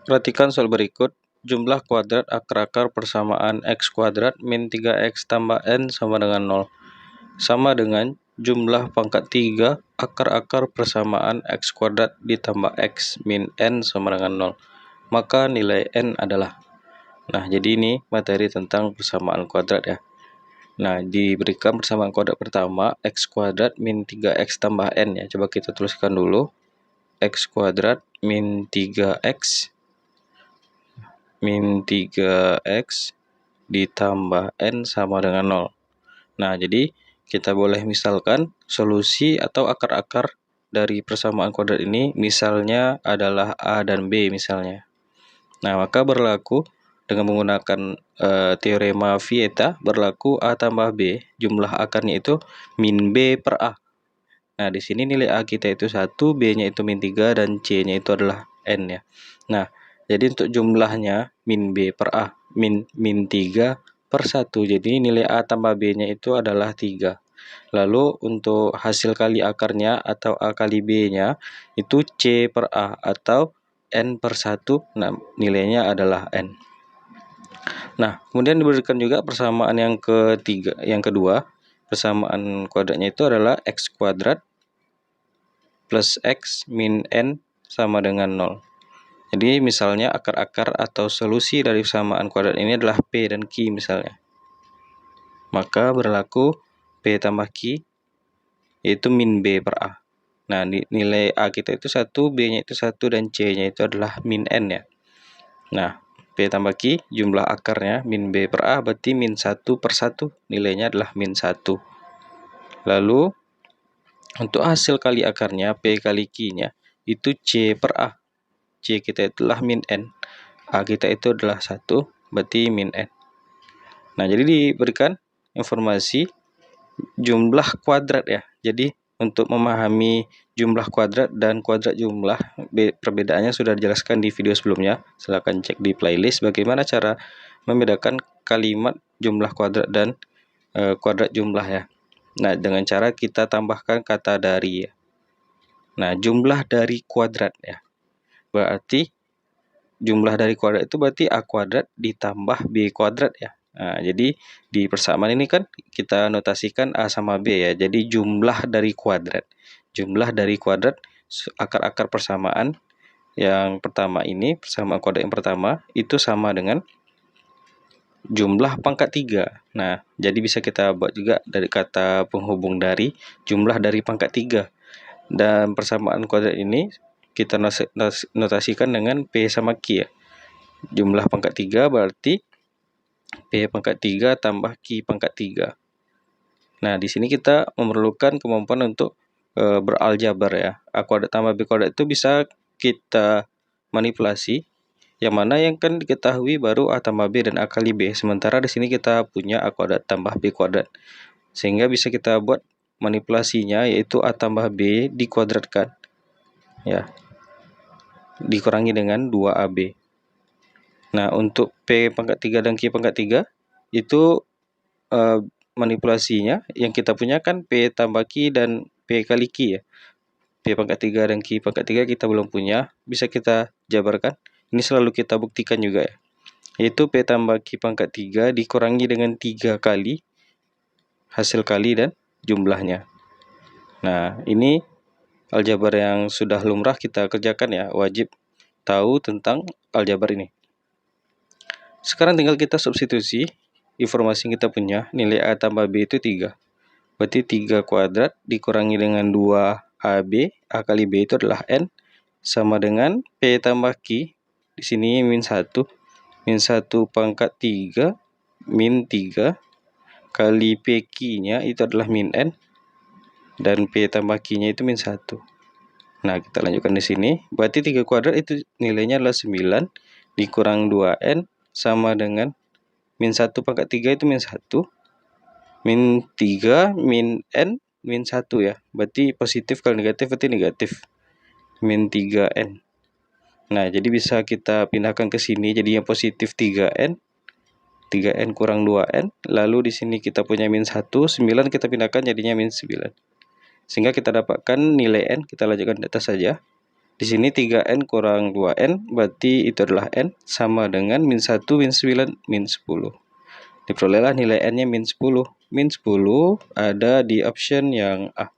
Perhatikan soal berikut. Jumlah kuadrat akar-akar persamaan x kuadrat min 3x tambah n sama dengan 0. Sama dengan jumlah pangkat 3 akar-akar persamaan x kuadrat ditambah x min n sama dengan 0. Maka nilai n adalah. Nah, jadi ini materi tentang persamaan kuadrat ya. Nah, diberikan persamaan kuadrat pertama x kuadrat min 3x tambah n ya. Coba kita tuliskan dulu. X kuadrat min 3x min 3x ditambah n sama dengan 0. Nah, jadi kita boleh misalkan solusi atau akar-akar dari persamaan kuadrat ini misalnya adalah A dan B misalnya. Nah, maka berlaku dengan menggunakan teorema Vieta, berlaku A tambah B, jumlah akarnya itu min B per A. Nah, di sini nilai A kita itu 1, B-nya itu min 3, dan C-nya itu adalah N ya. Nah, jadi untuk jumlahnya min B per A, min 3 per 1. Jadi nilai A tambah B-nya itu adalah 3. Lalu untuk hasil kali akarnya atau A kali B-nya itu C per A atau N per 1. Nah, nilainya adalah N. Nah, kemudian diberikan juga persamaan yang kedua. Persamaan kuadratnya itu adalah x kuadrat plus x min n sama dengan 0. Jadi misalnya akar-akar atau solusi dari persamaan kuadrat ini adalah P dan Q misalnya. Maka berlaku P tambah Q yaitu min B per A. Nah, nilai A kita itu 1, B-nya itu 1, dan C-nya itu adalah min N ya. Nah, P tambah Q jumlah akarnya min B per A berarti min 1 per 1. Nilainya adalah min 1. Lalu untuk hasil kali akarnya P kali Q-nya itu C per A. C kita itulah min N, A kita itu adalah 1, berarti min N. Nah, jadi diberikan informasi jumlah kuadrat ya. Jadi untuk memahami jumlah kuadrat dan kuadrat jumlah, perbedaannya sudah dijelaskan di video sebelumnya. Silahkan cek di playlist bagaimana cara membedakan kalimat jumlah kuadrat dan kuadrat jumlah ya. Nah, dengan cara kita tambahkan kata dari ya. Nah, jumlah dari kuadrat ya. Berarti jumlah dari kuadrat itu berarti A kuadrat ditambah B kuadrat ya. Nah, jadi di persamaan ini kan kita notasikan A sama B ya. Jadi jumlah dari kuadrat. Jumlah dari kuadrat akar-akar persamaan yang pertama ini, persamaan kuadrat yang pertama itu sama dengan jumlah pangkat 3. Nah, jadi bisa kita buat juga dari kata penghubung dari jumlah dari pangkat 3. Dan persamaan kuadrat ini kita notasikan dengan P sama Q ya. Jumlah pangkat 3 berarti P pangkat 3 tambah Q pangkat 3. Nah, di sini kita memerlukan kemampuan untuk beraljabar ya. A kuadrat tambah B kuadrat itu bisa kita manipulasi. Yang mana yang kan diketahui baru A tambah B dan A kali B. Sementara di sini kita punya A kuadrat tambah B kuadrat. Sehingga bisa kita buat manipulasinya yaitu A tambah B dikuadratkan. Ya. Dikurangi dengan 2AB. Nah, untuk P pangkat 3 dan Q pangkat 3 itu manipulasinya yang kita punya kan P tambah Q dan P kali Q ya. P pangkat 3 dan Q pangkat 3 kita belum punya, bisa kita jabarkan. Ini selalu kita buktikan juga ya. Yaitu P tambah Q pangkat 3 dikurangi dengan 3 kali hasil kali dan jumlahnya. Nah, ini aljabar yang sudah lumrah kita kerjakan ya, wajib tahu tentang aljabar ini. Sekarang tinggal kita substitusi informasi yang kita punya, nilai A tambah B itu 3. Berarti 3 kuadrat dikurangi dengan 2AB, A kali B itu adalah N, sama dengan P tambah Q, di sini min 1, min 1 pangkat 3, min 3, kali PQ-nya itu adalah min N, dan P tambah Q-nya itu min 1. Nah, kita lanjutkan di sini. Berarti 3 kuadrat itu nilainya adalah 9 dikurang 2N sama dengan min 1 pangkat 3 itu min 1. Min 3, min N, min 1 ya. Berarti positif kali negatif berarti negatif. Min 3N. Nah, jadi bisa kita pindahkan ke sini. Jadi yang positif 3N. 3N kurang 2N. Lalu di sini kita punya min 1. 9 kita pindahkan jadinya min 9. Sehingga kita dapatkan nilai N, kita lanjutkan di atas saja. Di sini 3N kurang 2N, berarti itu adalah N, sama dengan min 1, min 9, min 10. Diperolehlah nilai N-nya min 10. Min 10 ada di option yang A.